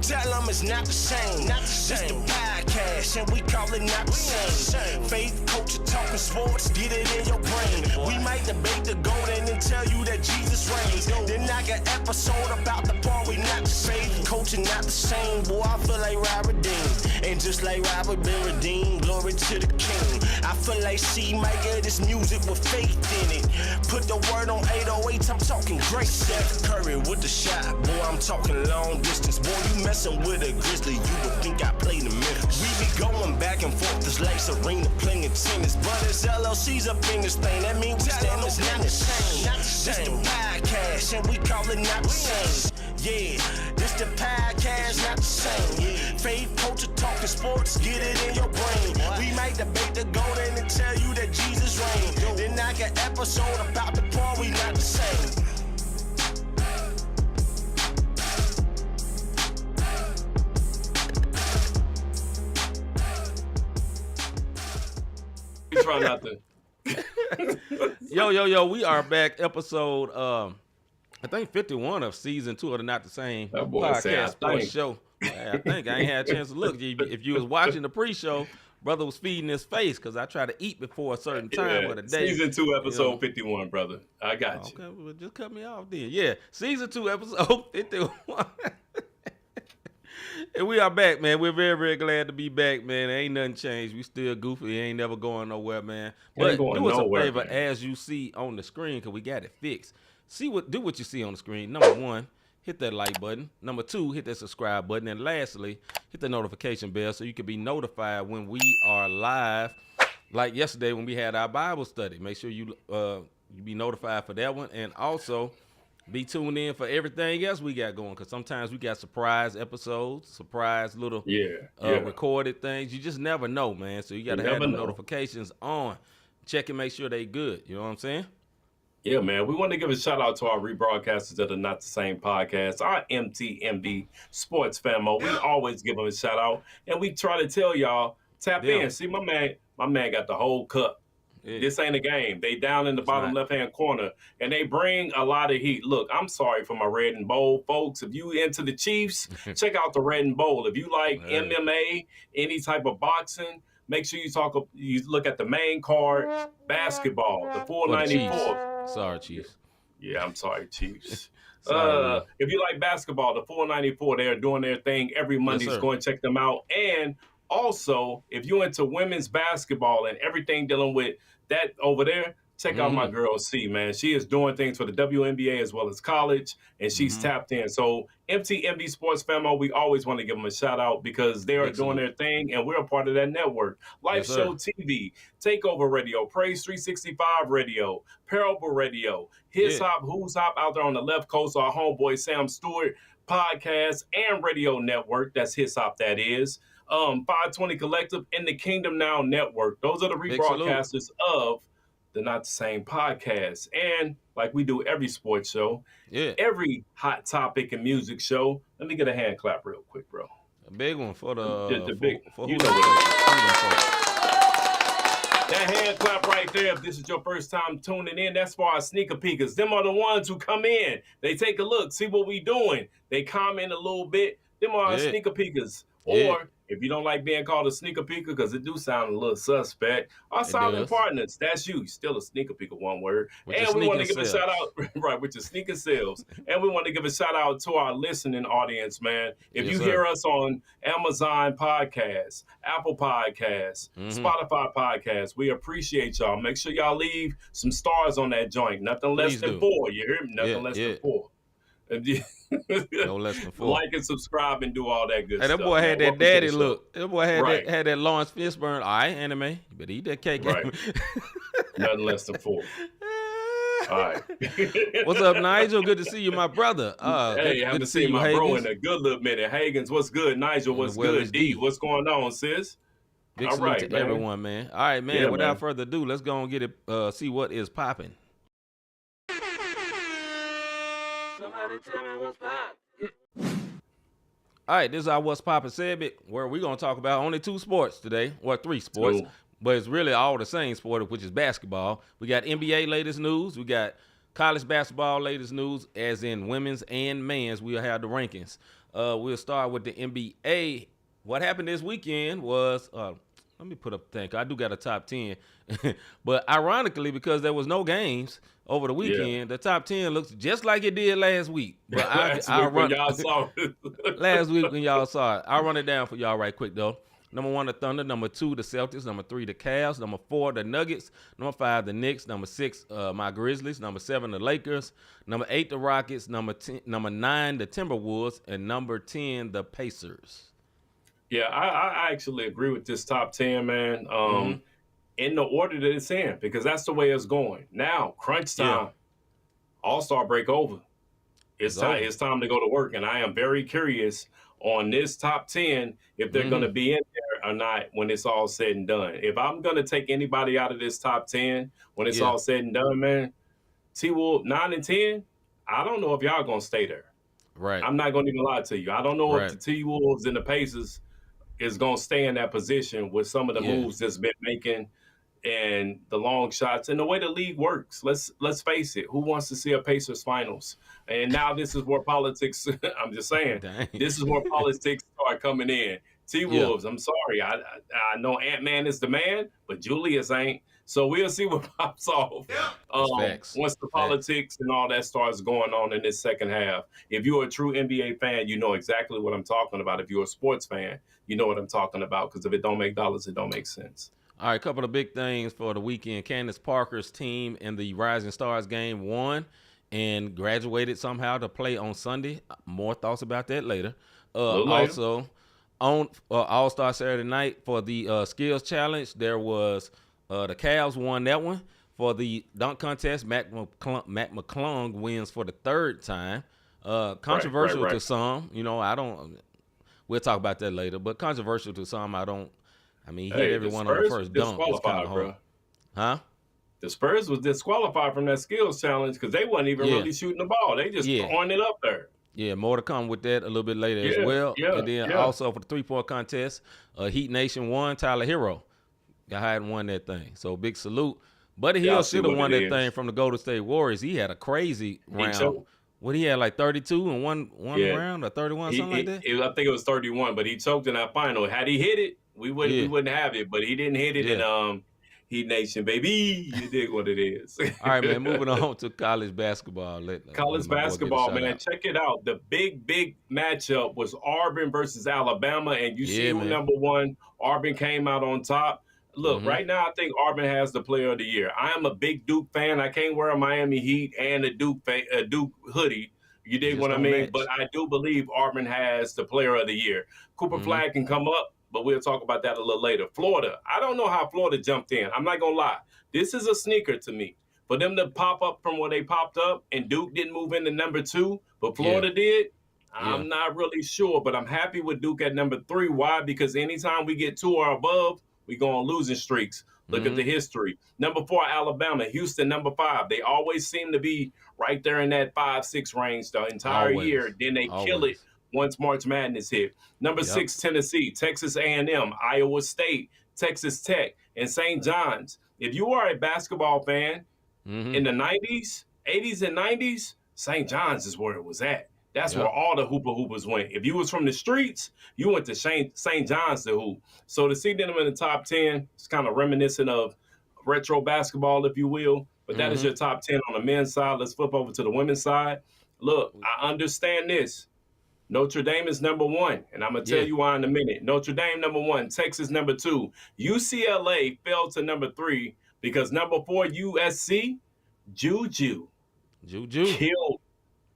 Tell them it's not the same. Just the podcast, and we call it not the same. Faith, culture, talking sports, get it in your brain. We might debate the golden and tell you that Jesus reigns. Then knock an episode about the part we not the same. Culture not the same, boy, I feel like Robert redeemed. And just like Robert been redeemed, glory to the King. I feel like C-Micah, this music with faith in it. Put the word on 808, I'm talking great. Steph Curry with the shot, boy, I'm talking long distance. Boy, you messing with a Grizzly, you would think I played in Memphis. We be going back and forth, this like Serena playing tennis. But it's LLC's up in this thing, that means we stand on not the same. This the podcast, and we call it not the same. Yeah, this the podcast, not the same. Faith, culture, talking sports, get it in your brain. We might debate the golden and tell you that Jesus reigned. Then knock an episode about the part we not the same. Try not to. Yo, we are back. Episode, I think 51 of season 2 of the Not the Same podcast sports show. I think I ain't had a chance to look. If you was watching the pre-show, brother was feeding his face because I try to eat before a certain time of the day. Season 2, episode 51, brother. I got you. Okay, well, just cut me off then. Yeah, season 2, episode 51. And we are back, man. We're very, very glad to be back, man. Ain't nothing changed. We still goofy. Ain't never going nowhere, man. But do us a favor, man, as you see on the screen, because we got it fixed. Do what you see on the screen. Number 1, hit that like button. Number 2, hit that subscribe button. And lastly, hit the notification bell so you can be notified when we are live. Like yesterday when we had our Bible study. Make sure you be notified for that one. And also be tuned in for everything else we got going, because sometimes we got surprise episodes, surprise little recorded things. You just never know, man. So you got to have the notifications on. Check and make sure they good. You know what I'm saying? Yeah, man. We want to give a shout out to our rebroadcasters of the Not the Same podcast, our MTMB Sports Famo. We always give them a shout out, and we try to tell y'all, tap in. See, my man got the whole cup. Yeah. This ain't a game. They down in the bottom left-hand corner, and they bring a lot of heat. Look, I'm sorry for my Red and Bowl folks. If you into the Chiefs, check out the Red and Bowl. If you like MMA, any type of boxing, make sure you look at the main card, basketball, the 494. Sorry, Chiefs. Yeah, I'm sorry, Chiefs. If you like basketball, the 494, they're doing their thing every Monday. Yes, go and check them out. And also, if you're into women's basketball and everything dealing with that over there, check out my girl C, man. She is doing things for the WNBA as well as college, and she's tapped in. So MTMB Sports Famo, we always want to give them a shout out because they are doing their thing, and we're a part of that network. Life Show TV, Takeover Radio, Praise 365 Radio, Parable Radio, His Hop, Who's Hop out there on the left coast, our homeboy Sam Stewart podcast and radio network. That's His Hop, that is. 520 Collective and the Kingdom Now Network. Those are the rebroadcasters of the Not the Same podcast. And like we do every sports show, every hot topic and music show. Let me get a hand clap real quick, bro. A big one for the big. You know what that hand clap right there, if this is your first time tuning in, that's for our sneaker peekers. Them are the ones who come in. They take a look, see what we doing. They comment a little bit. Them are our sneaker peekers. Or if you don't like being called a sneaker peeker, because it do sound a little suspect, our silent partners, that's you. Still a sneaker peeker, one word. And we want to give a shout out, right, with your sneaker sales. And we want to give a shout out to our listening audience, man. If you hear us on Amazon Podcasts, Apple Podcasts, Spotify Podcasts, we appreciate y'all. Make sure y'all leave some stars on that joint. Nothing less than 4. You hear me? Nothing less than 4. No less than 4. Like and subscribe and do all that good stuff. That boy had that daddy look. That boy had that Lawrence Fishburne. All right, anime. You better eat that cake. Right. Nothing less than 4. All right. What's up, Nigel? Good to see you, my brother. Hey, haven't seen my bro in a good little minute. Hagens, what's good? Nigel, what's good? D, what's going on, sis? Big salute to everyone, man. All right, man. Without further ado, let's go and get it. See what is popping. Somebody tell me what's poppin'. All right, this is our What's Poppin' segment where we're going to talk about only 2 sports today, or 3 sports, but it's really all the same sport, which is basketball. We got NBA latest news. We got college basketball latest news, as in women's and men's. We'll have the rankings. We'll start with the NBA. What happened this weekend was, let me put up the thing. I do got a top 10. But ironically, because there was no games over the weekend, the top 10 looks just like it did last week. But when y'all saw it. Last week when y'all saw it. I'll run it down for y'all right quick, though. Number 1, the Thunder. Number 2, the Celtics. Number 3, the Cavs. Number 4, the Nuggets. Number 5, the Knicks. Number 6, my Grizzlies. Number 7, the Lakers. Number 8, the Rockets. Number 9, the Timberwolves. And number 10, the Pacers. Yeah, I actually agree with this top 10, man. In the order that it's in, because that's the way it's going. Now, crunch time, All-Star break over. It's time to go to work, and I am very curious on this top 10 if they're going to be in there or not when it's all said and done. If I'm going to take anybody out of this top 10 when it's all said and done, man, T-Wolves 9 and 10, I don't know if y'all going to stay there. Right. I'm not going to even lie to you. I don't know if the T-Wolves and the Pacers is going to stay in that position with some of the moves that's been making and the long shots and the way the league works. Let's face it. Who wants to see a Pacers finals? And now this is where politics, I'm just saying, this is where politics start coming in. T-Wolves, I'm sorry. I know Ant-Man is the man, but Julius ain't. So we'll see what pops off once the politics and all that starts going on in this second half. If you're a true NBA fan, you know exactly what I'm talking about. If you're a sports fan, you know what I'm talking about, because if it don't make dollars, it don't make sense. All right, a couple of big things for the weekend. Candace Parker's team in the Rising Stars game won and graduated somehow to play on Sunday. More thoughts about that later. Also, on All-Star Saturday night for the Skills Challenge, there was the Cavs won that one. For the dunk contest, Matt McClung wins for the third time. Controversial to some. You know, we'll talk about that later, but controversial to some, he hit everyone on the first dunk. Bro. Huh? The Spurs was disqualified from that skills challenge because they wasn't even really shooting the ball. They just throwing it up there. Yeah, more to come with that a little bit later as well. And then also for the 3-point contest, Heat Nation won. Tyler Hero got hired and won that thing. So big salute. Buddy Hield should have won that thing from the Golden State Warriors. He had a crazy round. What he had, like 32 in one round or 31, something like that? I think it was 31, but he choked in that final. Had he hit it, we wouldn't have it, but he didn't hit it in Heat Nation, baby. You dig what it is. All right, man, moving on to college basketball. College basketball, man. Check it out. The big matchup was Auburn versus Alabama, and you see who number one. Auburn came out on top. Look, right now I think Auburn has the player of the year. I am a big Duke fan. I can't wear a Miami Heat and a Duke hoodie. You dig what I mean? Match. But I do believe Auburn has the player of the year. Cooper Flag can come up, but we'll talk about that a little later. Florida, I don't know how Florida jumped in. I'm not going to lie. This is a sneaker to me. For them to pop up from where they popped up and Duke didn't move into number 2, but Florida did, I'm not really sure. But I'm happy with Duke at number 3. Why? Because anytime we get 2 or above, we go on losing streaks. Look at the history. Number 4, Alabama. Houston, number 5. They always seem to be right there in that 5-6 range the entire year. Then they kill it once March Madness hit. Number 6, Tennessee. Texas A&M, Iowa State, Texas Tech, and St. John's. If you are a basketball fan in the 90s, 80s and 90s, St. John's is where it was at. That's where all the hoopers went. If you was from the streets, you went to St. John's to hoop. So to see them in the top 10, it's kind of reminiscent of retro basketball, if you will. But that is your top 10 on the men's side. Let's flip over to the women's side. Look, I understand this. Notre Dame is number 1, and I'm going to tell you why in a minute. Notre Dame, number 1. Texas, number 2. UCLA fell to number 3 because number 4, USC, Juju killed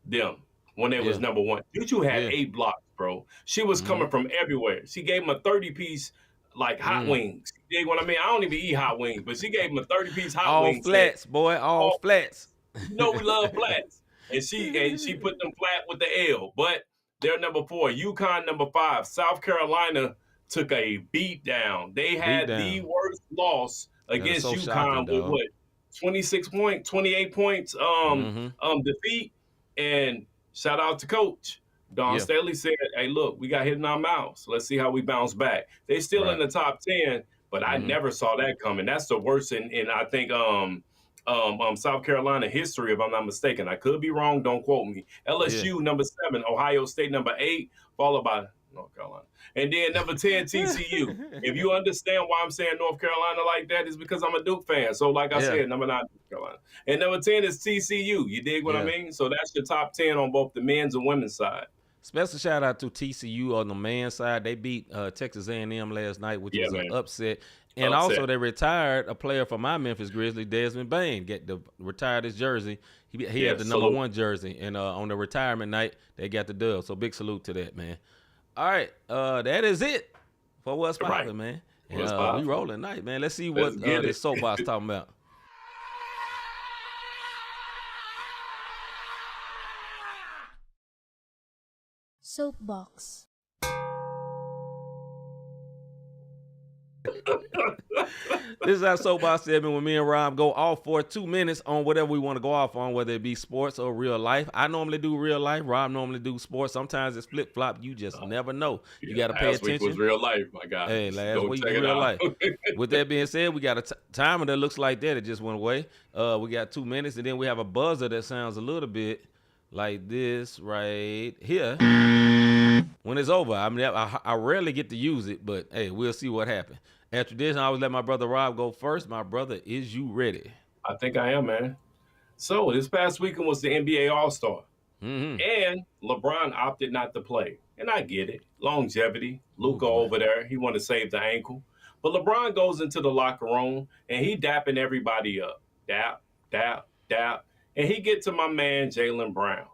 them when they was number 1. Juju had 8 blocks, bro. She was coming from everywhere. She gave him a 30-piece, like, hot wings. You dig what I mean? I don't even eat hot wings, but she gave him a 30-piece hot wings. All flats, boy. All flats. You know we love flats. And she put them flat with the L. But they're number 4. UConn, number 5. South Carolina took a beat down. They had the worst loss against UConn with what? 28 points defeat. And shout out to Coach. Don Staley said, hey, look, we got hit in our mouths. Let's see how we bounce back. They still in the top 10, but I never saw that coming. That's the worst in I think South Carolina history, if I'm not mistaken. I could be wrong. Don't quote me. LSU, number 7. Ohio State, number 8, followed by North Carolina. And then number 10, TCU. If you understand why I'm saying North Carolina like that, is because I'm a Duke fan. So like I said, number 9, North Carolina. And number 10 is TCU. You dig what I mean? So that's your top 10 on both the men's and women's side. Special shout out to TCU on the men's side. They beat Texas A&M last night, which was an upset. And also they retired a player from my Memphis Grizzlies, Desmond Bain, retired his jersey. He had the number 1 jersey. And on the retirement night, they got the dub. So big salute to that, man. All right, that is it for What's Poppin', man. And, we rolling tonight, man. Let's see what this soapbox talking about. Soapbox. This is our Soapbox Segment when me and Rob go off for 2 minutes on whatever we want to go off on, whether it be sports or real life. I normally do real life. Rob normally do sports. Sometimes it's flip-flop. You just never know. You got to pay attention. Last week was real life, my guy. Hey, last week was real life. With that being said, we got a timer that looks like that. It just went away. We got 2 minutes, and then we have a buzzer that sounds a little bit like this right here. When it's over, I mean, I rarely get to use it, but hey, we'll see what happens. As tradition, I always let my brother Rob go first. My brother, is you ready? I think I am, man. So this past weekend was the NBA All-Star. And LeBron opted not to play. And I get it. Longevity. Luka over there, he wanted to save the ankle. But LeBron goes into the locker room, and he dapping everybody up. Dap, dap, dap. And he get to my man, Jaylen Brown.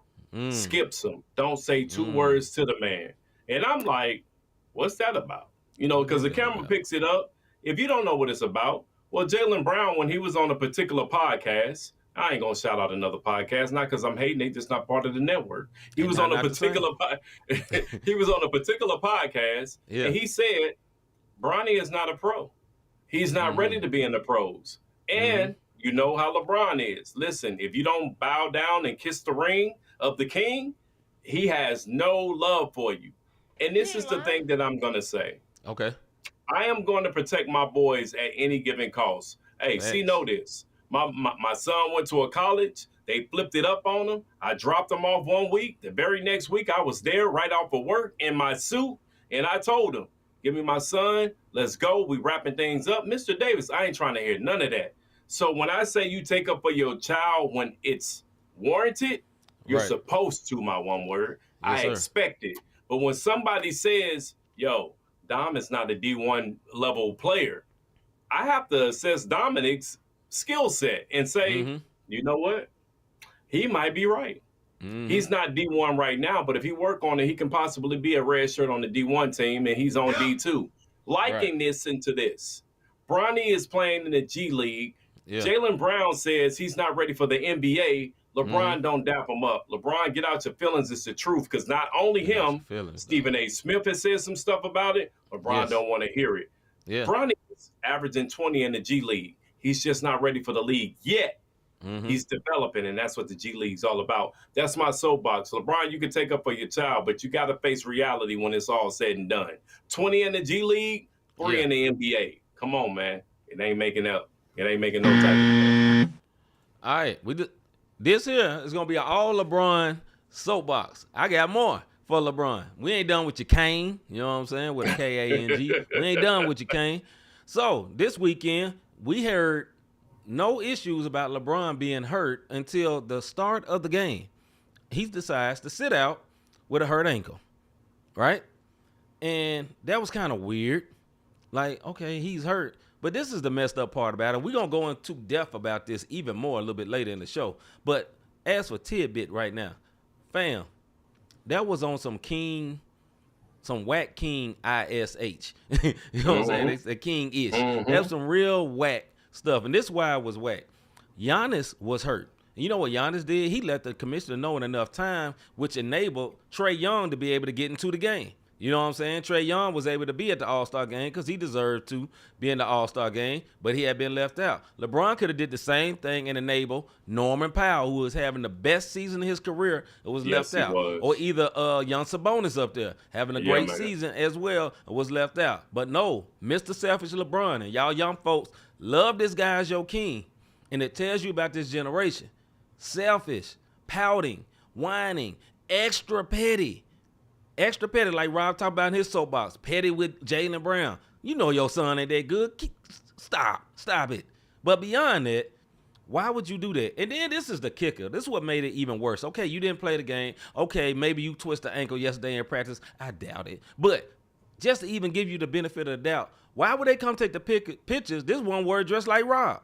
Skips him. Don't say 2 words to the man. And I'm like, what's that about? You know, because the camera picks it up. If you don't know what it's about, well, Jaylen Brown, when he was on a particular podcast, I ain't going to shout out another podcast, not because I'm hating, they just not part of the network. He was on a particular he was on a particular podcast, and he said, Bronny is not a pro. He's not ready to be in the pros. And you know how LeBron is. Listen, if you don't bow down and kiss the ring of the king, he has no love for you. And this is the thing that I'm going to say. Okay. I am going to protect my boys at any given cost. Hey, see, know this. My son went to a college. They flipped it up on him. I dropped him off 1 week. The very next week, I was there right off of work in my suit. And I told him, give me my son. Let's go. We wrapping things up. Mr. Davis, I ain't trying to hear none of that. So when I say you take up for your child when it's warranted, you're supposed to, my one word. Yes, I expect it. But when somebody says, yo, Dom is not a D1 level player, I have to assess Dominic's skill set and say, you know what? He might be right. He's not D1 right now, but if he work on it, he can possibly be a red shirt on the D1 team, and he's on D2. Liking this into this. Bronny is playing in the G League. Jaylen Brown says he's not ready for the NBA. LeBron don't dap him up. LeBron, get out your feelings. It's the truth, because not only him, Stephen A. Smith has said some stuff about it. LeBron don't want to hear it. Bronny is averaging 20 in the G League. He's just not ready for the league yet. He's developing, and that's what the G League's all about. That's my soapbox. LeBron, you can take up for your child, but you got to face reality when it's all said and done. 20 in the G League, 3 in the NBA. Come on, man. It ain't making up. It ain't making no type. All right. This here is going to be an all LeBron soapbox. I got more for LeBron. We ain't done with your Kane. You know what I'm saying? With a K-A-N-G. We ain't done with your Kane. So this weekend, we heard no issues about LeBron being hurt until the start of the game. He decides to sit out with a hurt ankle, right? And that was kind of weird. Like, okay, he's hurt. But this is the messed up part about it. We're going to go into depth about this even more a little bit later in the show. But as for tidbit right now, fam, that was on some whack king ISH. You know what I'm saying? It's a king-ish. That's some real whack stuff. And this is why it was whack. Giannis was hurt. And you know what Giannis did? He let the commissioner know in enough time, which enabled Trae Young to be able to get into the game. You know what I'm saying? Trae Young was able to be at the All-Star game because he deserved to be in the All-Star game, but he had been left out. LeBron could have did the same thing and enabled Norman Powell, who was having the best season of his career, was left out. Or either young Sabonis up there having a great season as well, was left out. But no, Mr. Selfish LeBron, and y'all young folks love this guy as your king. And it tells you about this generation. Selfish, pouting, whining, extra petty. Extra petty, like Rob talked about in his soapbox. Petty with Jaylen Brown. You know your son ain't that good. Stop it. But beyond that, why would you do that? And then this is the kicker. This is what made it even worse. Okay, you didn't play the game. Okay, maybe you twisted the ankle yesterday in practice. I doubt it. But just to even give you the benefit of the doubt, why would they come take the pictures? This one word dressed like Rob.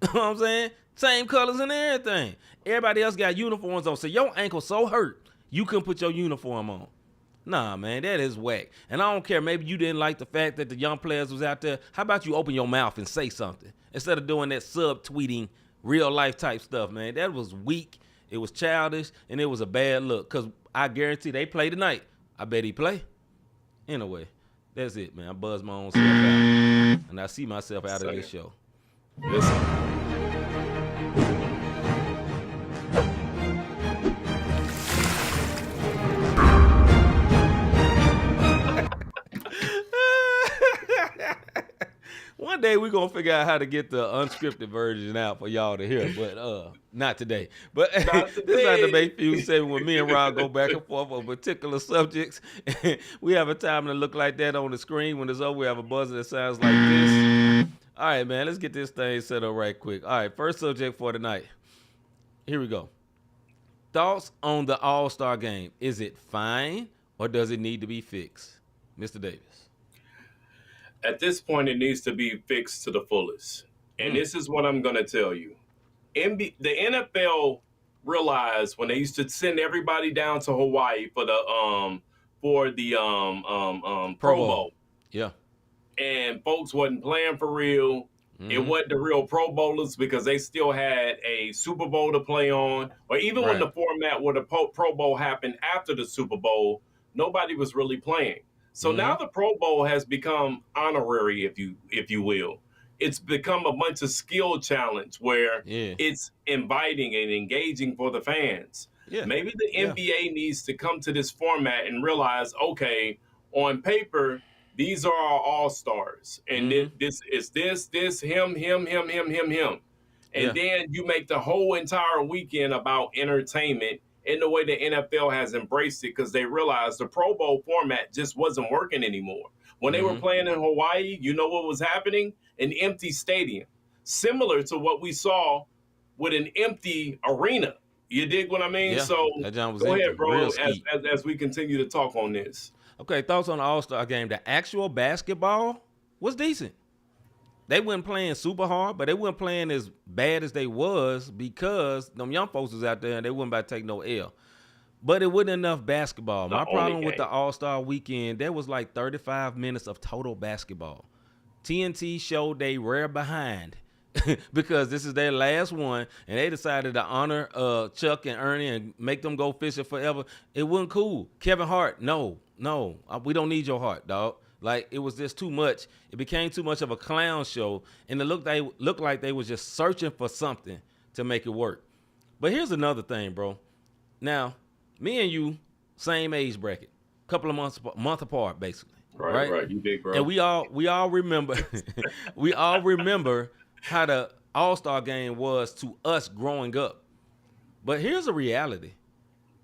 You know what I'm saying? Same colors and everything. Everybody else got uniforms on. So your ankle so hurt, you couldn't put your uniform on. Nah, man, that is whack. And I don't care. Maybe you didn't like the fact that the young players was out there. How about you open your mouth and say something instead of doing that subtweeting real life type stuff, man? That was weak. It was childish, and it was a bad look. Because I guarantee they play tonight. I bet he play. Anyway, that's it, man. I buzzed my own self out, and I see myself out of this show. Listen. One day we're going to figure out how to get the unscripted version out for y'all to hear, but not today. But this is our Debate Fuse segment where me and Rob go back and forth on particular subjects. We have a time to look like that on the screen. When it's over, we have a buzzer that sounds like this. All right, man, let's get this thing set up right quick. All right, first subject for tonight. Here we go. Thoughts on the All-Star game. Is it fine or does it need to be fixed? Mr. Davis. At this point, it needs to be fixed to the fullest. And this is what I'm going to tell you. The NFL realized when they used to send everybody down to Hawaii for the Pro Bowl. Yeah. And folks wasn't playing for real. It wasn't the real Pro Bowlers because they still had a Super Bowl to play on. Or even when the format where the Pro Bowl happened after the Super Bowl, nobody was really playing. So now the Pro Bowl has become honorary, if you will. It's become a bunch of skill challenge where it's inviting and engaging for the fans. Yeah. Maybe the NBA needs to come to this format and realize, okay, on paper, these are our all-stars. And this is this, him. And then you make the whole entire weekend about entertainment in the way the NFL has embraced it because they realized the Pro Bowl format just wasn't working anymore. When they were playing in Hawaii, you know what was happening? An empty stadium, similar to what we saw with an empty arena. You dig what I mean? Yeah, so go ahead, bro, as we continue to talk on this. Okay, thoughts on the All-Star game. The actual basketball was decent. They weren't playing super hard, but they weren't playing as bad as they was because them young folks was out there and they wasn't about to take no L. But it wasn't enough basketball. My problem with the All-Star weekend, there was like 35 minutes of total basketball. TNT showed they rare behind because this is their last one, and they decided to honor Chuck and Ernie and make them go fishing forever. It wasn't cool. Kevin Hart, no, we don't need your heart, dog. Like, it was just too much. It became too much of a clown show, and it looked like they was just searching for something to make it work. But here's another thing, bro. Now, me and you, same age bracket, couple of month apart, basically. Right. You big, bro. And we all remember, we all remember how the All-Star game was to us growing up. But here's a reality: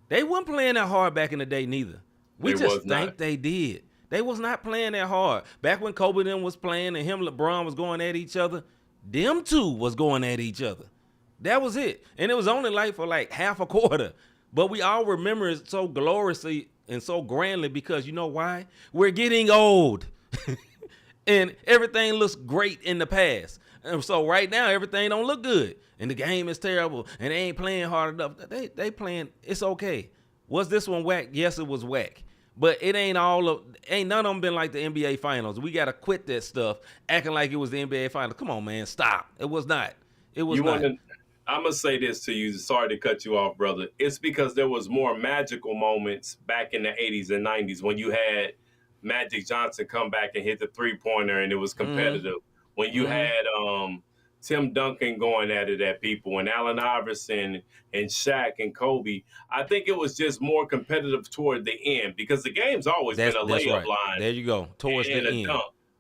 they weren't playing that hard back in the day, neither. We just think they did. They was not playing that hard. Back when Kobe them was playing and him, LeBron was going at each other, them two was going at each other. That was it. And it was only for half a quarter. But we all remember it so gloriously and so grandly because you know why? We're getting old. And everything looks great in the past. And so right now, everything don't look good. And the game is terrible. And they ain't playing hard enough. They playing, it's okay. Was this one whack? Yes, it was whack. But it ain't none of them been like the NBA Finals. We got to quit that stuff, acting like it was the NBA Finals. Come on, man, stop. It was not. It was not. I'm going to say this to you. Sorry to cut you off, brother. It's because there was more magical moments back in the 80s and 90s when you had Magic Johnson come back and hit the three-pointer and it was competitive. When you had Tim Duncan going at it at people and Allen Iverson and Shaq and Kobe, I think it was just more competitive toward the end because the game's always been a layup line. There you go. Towards the end.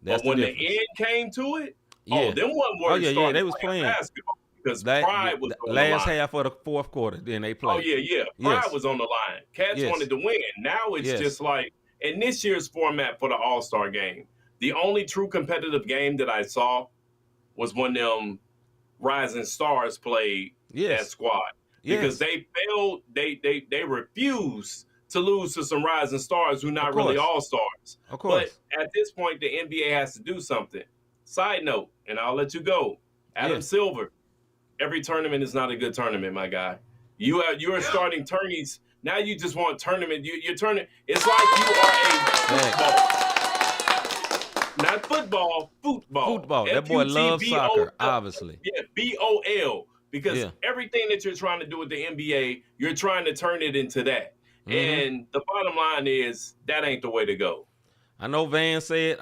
But when the end came to it, them wasn't worried. They was playing basketball. because pride was on the last line. half of the fourth quarter. Then they played. Oh yeah. Pride was on the line. Cats wanted to win. Now it's just like in this year's format for the All-Star game, the only true competitive game that I saw was when them Rising Stars played that squad because they failed. They refused to lose to some Rising Stars who not really All-Stars. Of course. But at this point, the NBA has to do something. Side note, and I'll let you go. Adam Silver. Every tournament is not a good tournament, my guy. You are starting tourneys. Now you just want tournament. You're turning. It's like you are a football. Not football, football. Football. That boy loves soccer, obviously. Yeah, BOL. Because everything that you're trying to do with the NBA, you're trying to turn it into that. And the bottom line is that ain't the way to go. I know Van said,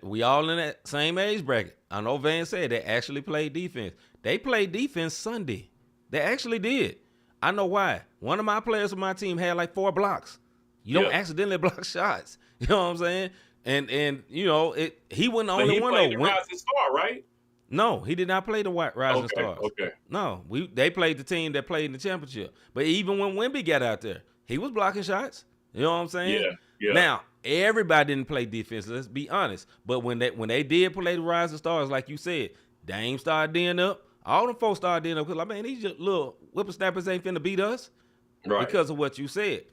we all in that same age bracket. I know Van said they actually played defense. They played defense Sunday. They actually did. I know why. One of my players on my team had like 4 blocks. You don't accidentally block shots. You know what I'm saying? And he wasn't the only one. He played the Rising Star, right? No, he did not play the Rising Stars. Okay. No, they played the team that played in the championship. But even when Wemby got out there, he was blocking shots. You know what I'm saying? Yeah. Now, everybody didn't play defense, let's be honest. But when they did play the Rising Stars, like you said, Dame started D'ing up. All them folks started D'ing up because, these just little whippersnappers ain't finna beat us. Right. Because of what you said.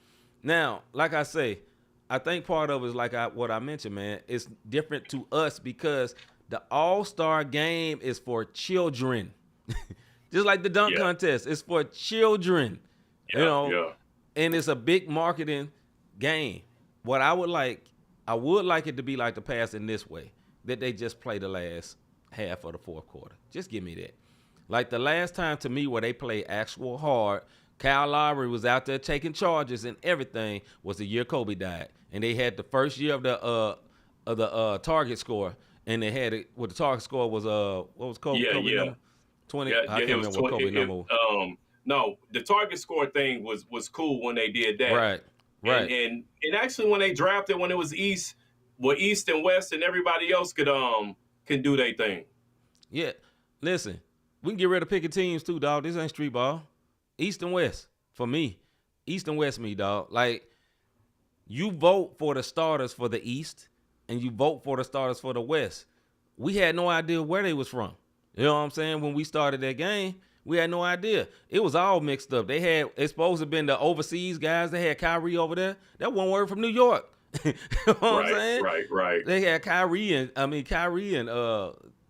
Now, like I say, I think part of it is like what I mentioned, man. It's different to us because the All-Star game is for children. Just like the dunk contest, it's for children. And it's a big marketing game. What I would like it to be like the past in this way, that they just play the last half of the fourth quarter. Just give me that. Like the last time to me where they played actual hard, Kyle Lowry was out there taking charges and everything, was the year Kobe died. And they had the first year of the target score, and they had it. What the target score was? What was Kobe? Kobe number? 20. I can't remember what Kobe number was. No, the target score thing was cool when they did that. Right. And actually when they drafted, when it was East and West, and everybody else can do their thing. Yeah. Listen, we can get rid of picking teams too, dog. This ain't street ball. East and West for me. East and West me, dog. Like, you vote for the starters for the East and you vote for the starters for the West. We had no idea where they was from. You know what I'm saying? When we started that game, we had no idea. It was all mixed up. It's supposed to have been the overseas guys. They had Kyrie over there. That one word from New York. You know what I'm saying? Right. They had Kyrie and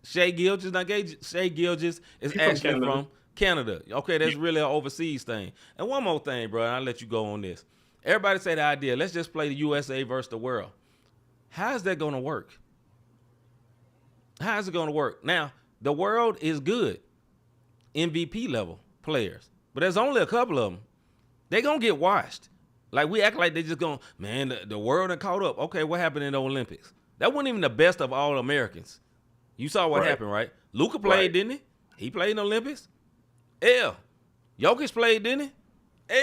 Shai Gilgeous. Now, Shai Gilgeous is actually from Canada. Okay, that's really an overseas thing. And one more thing, bro, and I'll let you go on this. Everybody say the idea, let's just play the USA versus the world. How is that going to work? How is it going to work? Now, the world is good. MVP level players. But there's only a couple of them. They're going to get washed. Like, we act like they just going, man, the world done caught up. Okay, what happened in the Olympics? That wasn't even the best of all Americans. You saw what happened, right? Luka played, didn't he? He played in the Olympics. Jokic played, didn't he?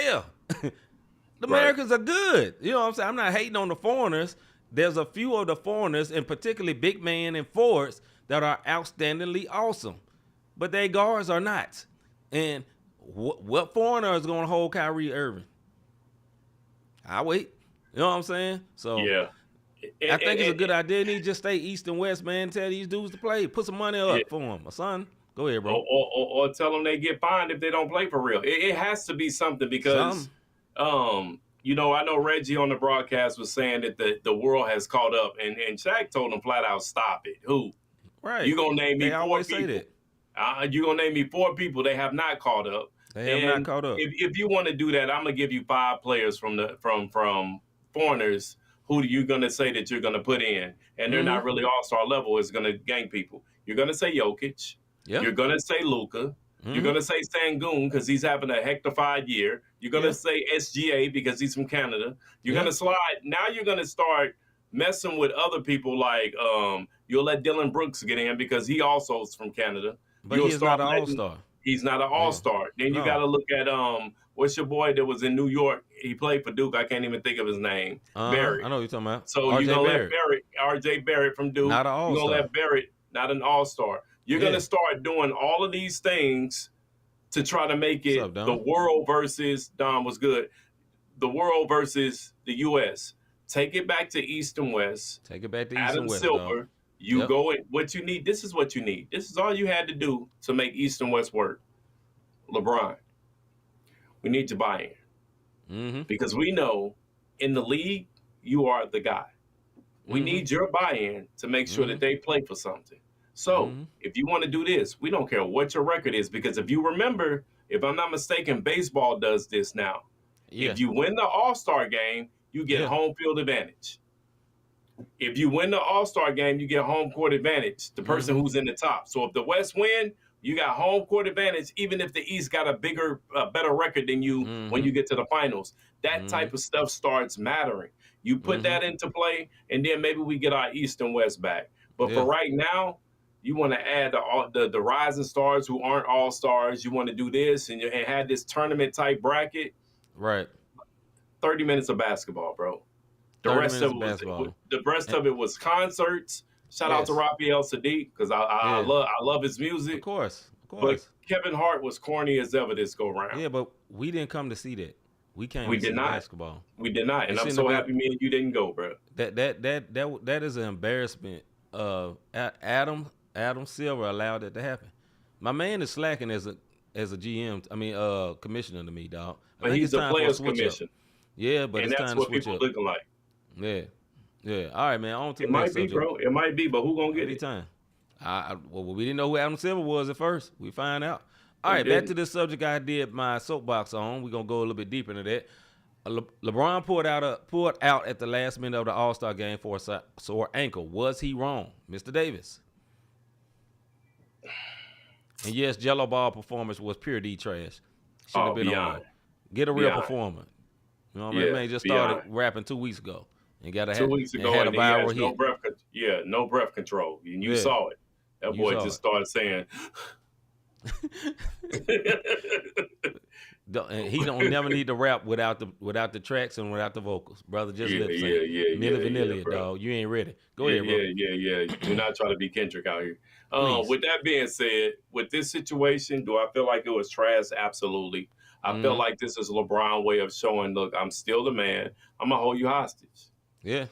The Americans are good. You know what I'm saying? I'm not hating on the foreigners. There's a few of the foreigners, and particularly big man and forwards, that are outstandingly awesome. But their guards are not. And what foreigner is going to hold Kyrie Irving? I'll wait. You know what I'm saying? So I think it's a good idea. They just stay East and West, man. Tell these dudes to play. Put some money up for them. My son, go ahead, bro. Or tell them they get fined if they don't play for real. It has to be something because, I know Reggie on the broadcast was saying that the world has caught up, and Shaq told him flat out, stop it. Who? Right. You gonna name me they 4 always people? Say that. You gonna name me 4 people? They have not caught up. They have not caught up. If you want to do that, I'm gonna give you 5 players from foreigners who you're gonna say that you're gonna put in, and they're not really all-star level. Is gonna gang people. You're gonna say Jokic. Yep. You're gonna say Luka. You're gonna say Sangoon because he's having a hectified year. You're gonna say SGA because he's from Canada. You're gonna slide. Now you're gonna start messing with other people like you'll let Dylan Brooks get in because he also is from Canada. But he's not an all-star. He's not an all-star. Then you got to look at what's your boy that was in New York? He played for Duke. I can't even think of his name. Barrett. I know what you're talking about. So you're gonna let Barrett, RJ Barrett from Duke. Not an all-star. You're gonna let Barrett, not an all-star. You're going to start doing all of these things to try to make it the world versus, Dom was good, the world versus the U.S. Take it back to East and West. Take it back to East Adam and West, Silver, you go in. What you need, this is what you need. This is all you had to do to make East and West work. LeBron, we need your buy-in. Because we know in the league, you are the guy. We need your buy-in to make sure that they play for something. So if you want to do this, we don't care what your record is, because if you remember, if I'm not mistaken, baseball does this now. Yeah. If you win the All-Star game, you get home field advantage. If you win the All-Star game, you get home court advantage, the person who's in the top. So if the West win, you got home court advantage, even if the East got a better record than you when you get to the finals. That type of stuff starts mattering. You put that into play, and then maybe we get our East and West back. But for right now, you want to add the rising stars who aren't all-stars. You want to do this and have this tournament-type bracket. Right. 30 minutes of basketball, bro. The rest of it was concerts. Shout out to Raphael Sadiq, because I love his music. Of course. But Kevin Hart was corny as ever this go round. Yeah, but we didn't come to see that. We came to see basketball. We did not, and I'm so happy me and you didn't go, bro. That is an embarrassment. Adam Silver allowed that to happen. My man is slacking as a GM. I mean, commissioner to me, dog. But he's a players commission. Yeah, but and it's that's time what to switch people up. looking like. Yeah. All right, man. On to the next subject. Bro. It might be, but who gonna get it? Time. Well, we didn't know who Adam Silver was at first. We find out. All right, back to this subject I did my soapbox on. We're gonna go a little bit deeper into that. LeBron pulled out at the last minute of the All-Star game for a sore ankle. Was he wrong, Mr. Davis? And yes, Jello Ball performance was pure D trash. Should have been on. Get a real performer. You know what I mean? Man just started rapping 2 weeks ago and got 2 weeks ago had a viral hit. No breath control, and you saw it. That boy just started saying. And he don't never need to rap without the tracks and without the vocals, brother. Just lip sync. Vanilla, dog. You ain't ready. Go ahead, bro. Yeah. You're not trying to be Kendrick out here. With that being said, with this situation, do I feel like it was trash? Absolutely. I feel like this is LeBron's way of showing, look, I'm still the man. I'm gonna hold you hostage. Yeah.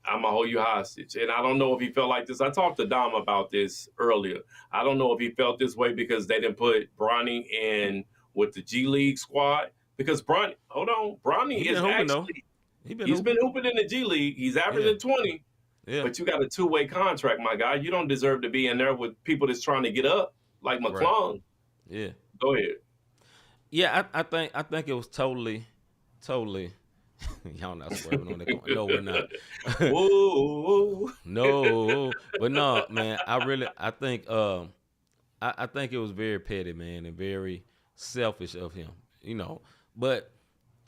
I'm gonna hold you hostage. And I don't know if he felt like this. I talked to Dom about this earlier. I don't know if he felt this way because they didn't put Bronny in with the G League squad. Because Bronny is actually he's been hooping in the G League. He's averaging 20. Yeah. But you got a two-way contract, my guy. You don't deserve to be in there with people that's trying to get up, like McClung. Right. Yeah. Go ahead. Yeah, I think it was totally. Y'all not swerving on that. No, we're not. Whoa. No, but no, man. I think it was very petty, man, and very selfish of him. You know, but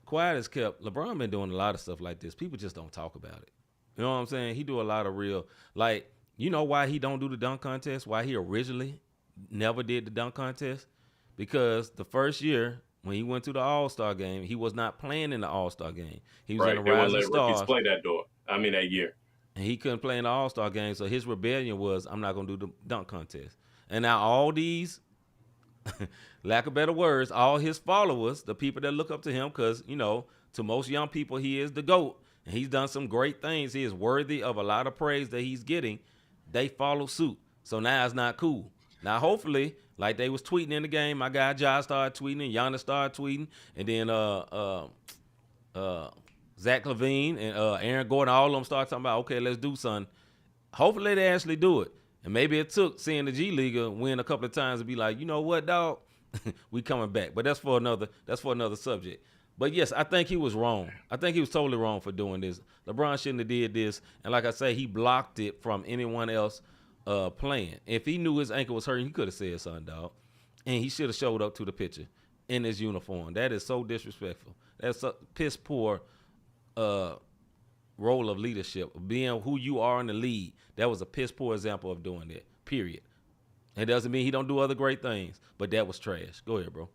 quiet as kept. LeBron been doing a lot of stuff like this. People just don't talk about it. You know what I'm saying? He do a lot of real, like, you know why he don't do the dunk contest? Why he originally never did the dunk contest? Because the first year when he went to the All-Star game, he was not playing in the All-Star game. He was in the Rising Stars. Play that year. And he couldn't play in the All-Star game, so his rebellion was, I'm not going to do the dunk contest. And now all these, lack of better words, all his followers, the people that look up to him, because, you know, to most young people, he is the GOAT. And he's done some great things. He is worthy of a lot of praise that he's getting. They follow suit. So now it's not cool. Now, hopefully, like they was tweeting in the game, my guy Josh started tweeting, and Giannis started tweeting, and then Zach LaVine and Aaron Gordon, all of them started talking about, okay, let's do something. Hopefully they actually do it. And maybe it took seeing the G League win a couple of times to be like, you know what, dog? We coming back. But that's for another subject. But yes, I think he was wrong. I think he was totally wrong for doing this. LeBron shouldn't have did this. And like I say, he blocked it from anyone else playing. If he knew his ankle was hurting, he could have said something, dog. And he should have showed up to the picture in his uniform. That is so disrespectful. That's a piss poor role of leadership. Being who you are in the league, that was a piss poor example of doing that, period. It doesn't mean he don't do other great things, but that was trash. Go ahead, bro.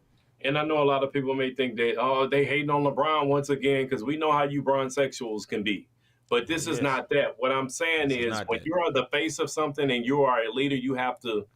And I know a lot of people may think that, they hating on LeBron once again because we know how you Bronsexuals can be. But this is not that. What I'm saying is when you are the face of something and you are a leader, you have to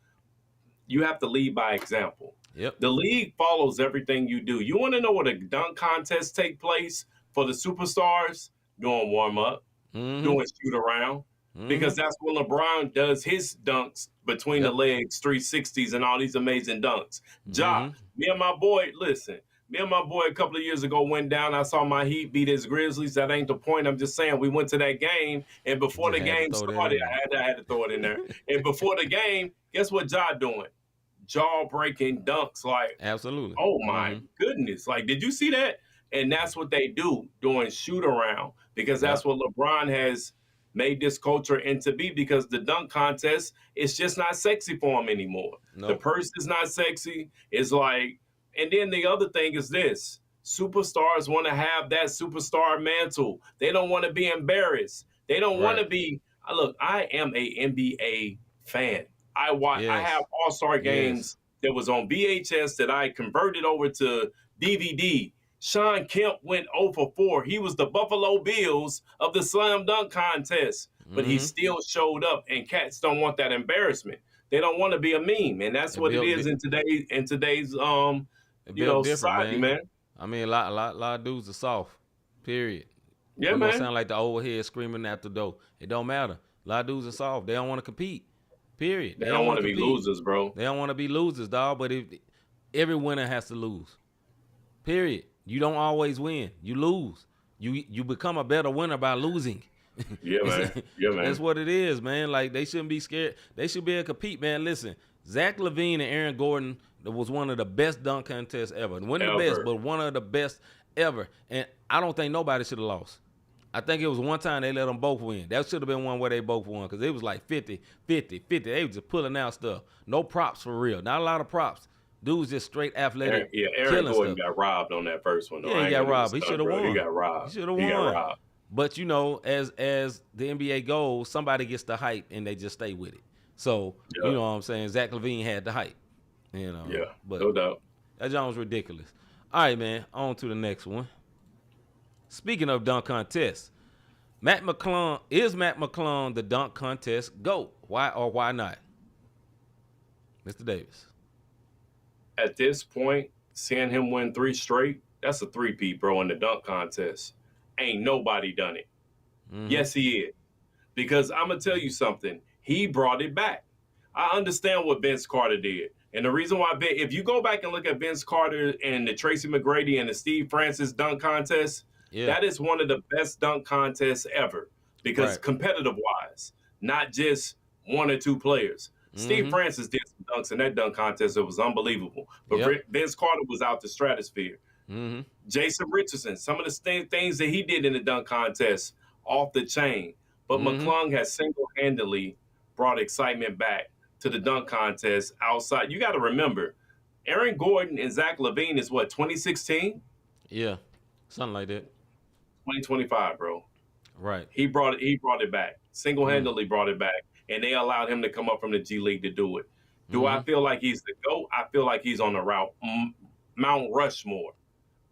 you have to lead by example. Yep. The league follows everything you do. You want to know what a dunk contest take place for the superstars? Doing warm up, doing shoot around, because that's when LeBron does his dunks between the legs, 360s, and all these amazing dunks. Me and my boy, listen. Me and my boy a couple of years ago went down. I saw my Heat beat his Grizzlies. That ain't the point. I'm just saying we went to that game, and before the game started, I had to throw it in there. And before the game, guess what Ja doing? Jaw-breaking dunks. Like, absolutely. Oh, my goodness. Like, did you see that? And that's what they do during shoot-around, because that's what LeBron has made this culture into be, because the dunk contest, it's just not sexy for him anymore. Nope. The purse is not sexy. It's like, and then the other thing is this. Superstars want to have that superstar mantle. They don't want to be embarrassed. They don't want to be, look, I am a NBA fan. I watch. I have All-Star games that was on VHS that I converted over to DVD. Sean Kemp went 0 for 4. He was the Buffalo Bills of the slam dunk contest, but he still showed up, and cats don't want that embarrassment. They don't want to be a meme, and that's what it is in today's society, man. I mean, a lot of dudes are soft. Period. Yeah, We're man. gonna sound like the old head screaming at the door. It don't matter. A lot of dudes are soft. They don't want to compete. Period. They don't want to be losers, bro. They don't want to be losers, dog. But if every winner has to lose. Period. You don't always win. You lose. You become a better winner by losing. Yeah, man. Yeah, man. That's what it is, man. Like, they shouldn't be scared. They should be able to compete, man. Listen, Zach LaVine and Aaron Gordon was one of the best dunk contests ever. One of the best, but one of the best ever. And I don't think nobody should have lost. I think it was one time they let them both win. That should have been one where they both won, because it was like 50, 50, 50. They was just pulling out stuff. No props for real. Not a lot of props. Dudes just straight athletic. Aaron Gordon got robbed on that first one. Yeah, he got robbed. He should have won. He got robbed. He should have won. Got robbed. But, you know, as the NBA goes, somebody gets the hype, and they just stay with it. So, you know what I'm saying? Zach LaVine had the hype. You know. Yeah, but no doubt. That John was ridiculous. All right, man. On to the next one. Speaking of dunk contests, Matt McClung the dunk contest GOAT? Why or why not? Mr. Davis. At this point, seeing him win 3 straight, that's a 3-peat, bro, in the dunk contest. Ain't nobody done it. Yes, he is. Because I'm going to tell you something. He brought it back. I understand what Vince Carter did. And the reason why, if you go back and look at Vince Carter and the Tracy McGrady and the Steve Francis dunk contest, that is one of the best dunk contests ever. Because competitive-wise, not just 1 or 2 players. Steve Francis did some dunks in that dunk contest. It was unbelievable. But Vince Carter was out the stratosphere. Jason Richardson, some of the things that he did in the dunk contest, off the chain. But McClung has single-handedly brought excitement back to the dunk contest outside. You got to remember, Aaron Gordon and Zach LaVine is what, 2016? Yeah, something like that. 2025, bro. Right. He brought it back. Single-handedly brought it back. And they allowed him to come up from the G League to do it. Do I feel like he's the GOAT? I feel like he's on the route Mount Rushmore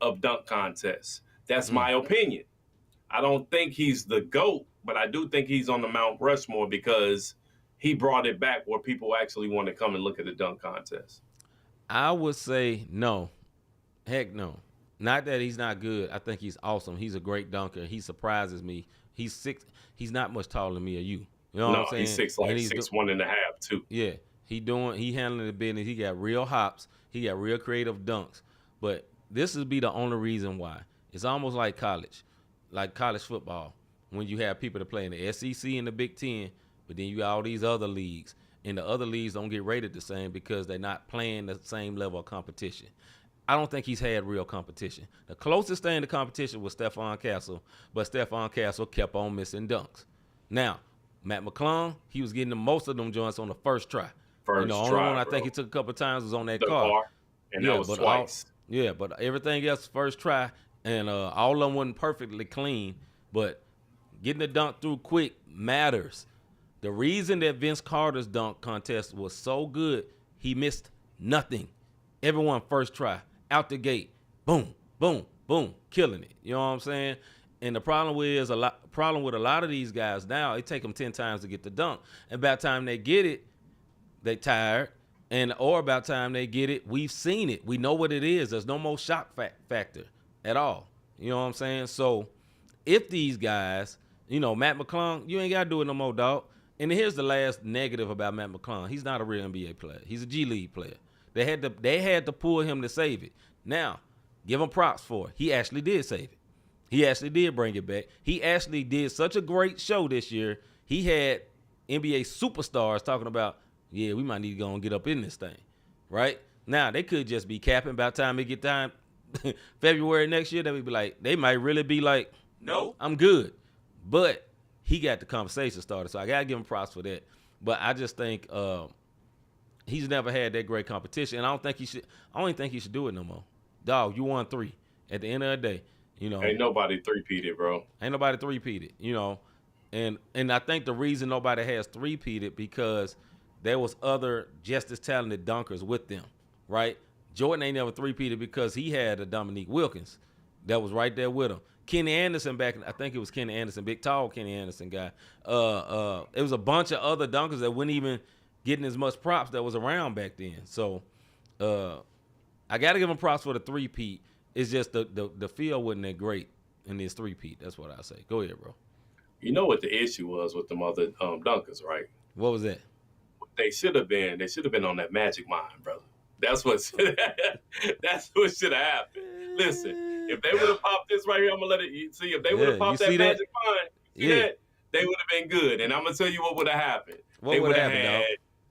of dunk contests. That's my opinion. I don't think he's the GOAT, but I do think he's on the Mount Rushmore because he brought it back where people actually want to come and look at the dunk contest. I would say no. Heck no. Not that he's not good. I think he's awesome. He's a great dunker. He surprises me. He's 6. He's not much taller than me or you. You know what I'm saying? He's 6'1.5" too. Yeah, he handling the business. He got real hops. He got real creative dunks. But this would be the only reason why. It's almost like college football. When you have people that play in the SEC and the Big Ten, but then you got all these other leagues, and the other leagues don't get rated the same because they're not playing the same level of competition. I don't think he's had real competition. The closest thing to competition was Stephon Castle, but Stephon Castle kept on missing dunks. Now, Matt McClung, he was getting most of them joints on the first try. Only one I think he took a couple of times was on that car. And that was twice. But everything else first try, and all of them wasn't perfectly clean, but getting the dunk through quick matters. The reason that Vince Carter's dunk contest was so good, he missed nothing. Everyone first try, out the gate, boom, boom, boom, killing it. You know what I'm saying? And the problem with a lot of these guys now, it take them 10 times to get the dunk. And by the time they get it, they tired. or about time they get it. We've seen it. We know what it is. There's no more shock factor at all. You know what I'm saying? So if these guys, Matt McClung, you ain't got to do it no more, dog. And here's the last negative about Matt McClung. He's not a real NBA player. He's a G League player. They had to pull him to save it. Now, give him props for it. He actually did save it. He actually did bring it back. He actually did such a great show this year. He had NBA superstars talking about, yeah, we might need to go and get up in this thing, right? Now, they could just be capping by the time they get time February next year. They might really be like, no, I'm good. But he got the conversation started, so I got to give him props for that. But I just think he's never had that great competition, and I don't think he should do it no more. Dog, you won 3 at the end of the day. Ain't nobody three-peated, bro. Ain't nobody three-peated, And I think the reason nobody has three-peated because there was other just as talented dunkers with them, right? Jordan ain't never three-peated because he had a Dominique Wilkins that was right there with him. Kenny Anderson I think it was Kenny Anderson, big tall Kenny Anderson guy. It was a bunch of other dunkers that weren't even getting as much props that was around back then. So I got to give him props for the three-peat. It's just the field wasn't that great in this three-peat. That's what I say. Go ahead, bro. You know what the issue was with them other dunkers, right? What was that? They should have been on that Magic Mind, brother. That's what should have happened. Listen, if they would have popped this right here, I'm gonna let it see. If they would have popped that Magic Mind, they would have been good. And I'm gonna tell you what would have happened. They would have had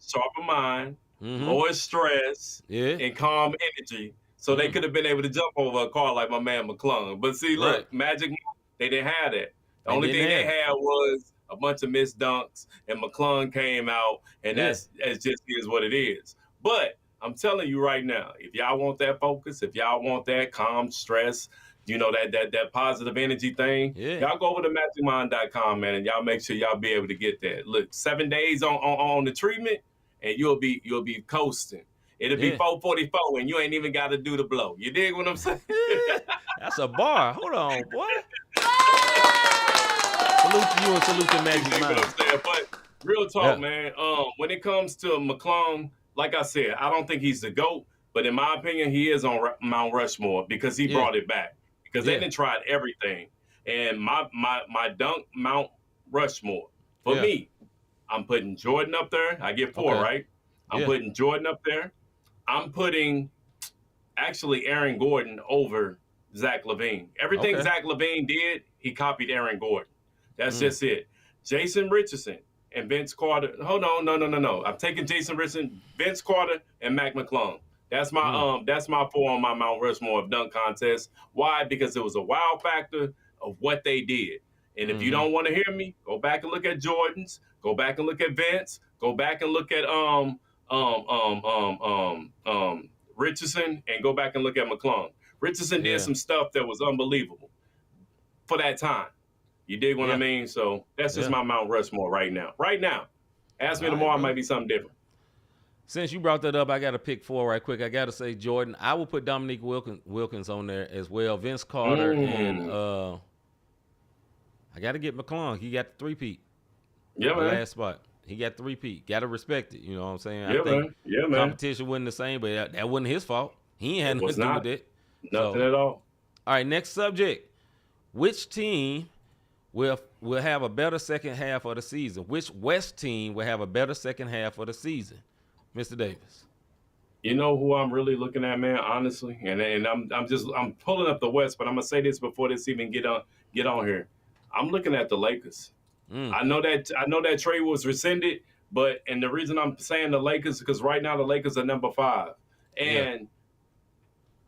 sharper mind, lower stress, and calm energy. So they could have been able to jump over a car like my man McClung. But see, look, Magic, they didn't have that. The only thing they had was a bunch of missed dunks, and McClung came out, and that's just is what it is. But I'm telling you right now, if y'all want that focus, if y'all want that calm stress, that positive energy thing, y'all go over to magicmind.com, man, and y'all make sure y'all be able to get that. Look, 7 days on the treatment, and you'll be coasting. It'll be 444, and you ain't even got to do the blow. You dig what I'm saying? That's a bar. Hold on, boy. Salute to you and salute to Magic Mind. What I'm saying? But real talk, man. When it comes to McClung, like I said, I don't think he's the GOAT, but in my opinion, he is on Mount Rushmore because he brought it back. Because they done tried everything. And my dunk Mount Rushmore, for me, I'm putting Jordan up there. I get 4, right? I'm putting Jordan up there. I'm putting actually Aaron Gordon over Zach LaVine. Everything Zach LaVine did, he copied Aaron Gordon. That's just it. Jason Richardson and Vince Carter. Hold on, no. I'm taking Jason Richardson, Vince Carter, and Mac McClung. That's my 4 on my Mount Rushmore of dunk contest. Why? Because it was a wow factor of what they did. And if you don't want to hear me, go back and look at Jordan's. Go back and look at Vince. Go back and look at Richardson, and go back and look at McClung. Richardson did some stuff that was unbelievable for that time. You dig what I mean? So that's just my Mount Rushmore right now. Right now. Ask me tomorrow, it might be something different. Since you brought that up, I got to pick 4 right quick. I got to say Jordan. I will put Dominique Wilkins on there as well. Vince Carter and I got to get McClung. He got the 3-peat. Yeah, man. Last spot. He got 3-peat. Got to respect it. You know what I'm saying? Yeah, I think man. competition wasn't the same, but that wasn't his fault. He ain't had nothing to do with it. Nothing at all. All right, next subject. Which team will have a better second half of the season? Which West team will have a better second half of the season? Mr. Davis. You know who I'm really looking at, man, honestly? And I'm pulling up the West, but I'm gonna say this before this even get on here. I'm looking at the Lakers. I know that trade was rescinded, and the reason I'm saying the Lakers is because right now the Lakers are number 5. And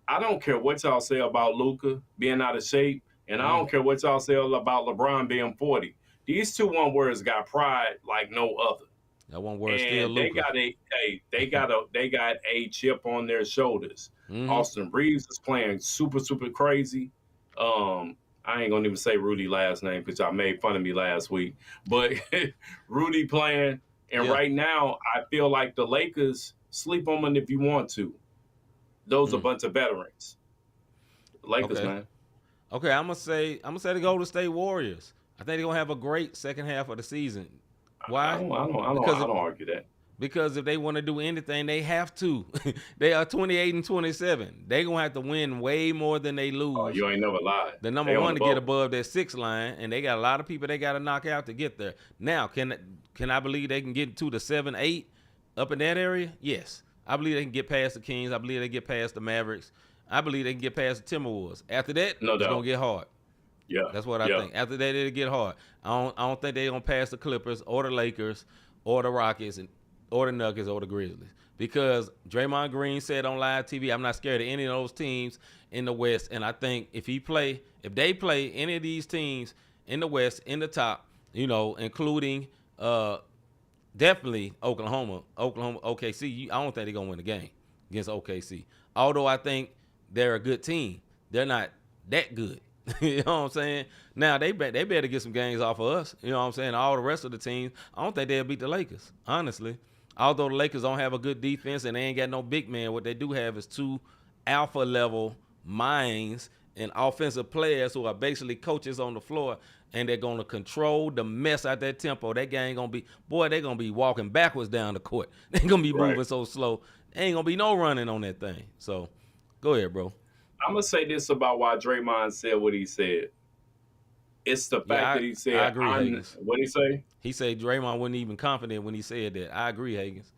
I don't care what y'all say about Luka being out of shape, and I don't care what y'all say about LeBron being 40. These 2 one-words got pride like no other. That one word still Luka. They got a chip on their shoulders. Austin Reeves is playing super, super crazy. I ain't gonna even say Rudy last name because y'all made fun of me last week. But Rudy playing, and right now I feel like the Lakers, sleep on them if you want to. Those are a bunch of veterans. Lakers, man. Okay, I'm gonna say the Golden State Warriors. I think they're gonna have a great second half of the season. Why? I don't argue that. Because if they want to do anything, they have to. They are 28-27. They're going to have to win way more than they lose. Oh, you ain't never lied. The number one to get above that 6 line, and they got a lot of people they got to knock out to get there. Now, can I believe they can get to the 7-8 up in that area? Yes. I believe they can get past the Kings. I believe they can get past the Mavericks. I believe they can get past the Timberwolves. After that, it's going to get hard. Yeah. That's what I think. After that, it'll get hard. I don't think they're going to pass the Clippers or the Lakers or the Rockets or the Nuggets or the Grizzlies. Because Draymond Green said on live TV, I'm not scared of any of those teams in the West. And I think if they play any of these teams in the West, in the top, including definitely Oklahoma, OKC, I don't think they're going to win the game against OKC. Although I think they're a good team. They're not that good. You know what I'm saying? Now, they better get some games off of us. You know what I'm saying? All the rest of the teams, I don't think they'll beat the Lakers, honestly. Although the Lakers don't have a good defense and they ain't got no big man, what they do have is 2 alpha-level minds and offensive players who are basically coaches on the floor, and they're going to control the mess out that tempo. That game going to be, they're going to be walking backwards down the court. They're going to be moving so slow. There ain't going to be no running on that thing. So, go ahead, bro. I'm going to say this about why Draymond said what he said. It's the fact that he said, I agree, Higgins. What did he say? He said Draymond wasn't even confident when he said that. I agree, Higgins.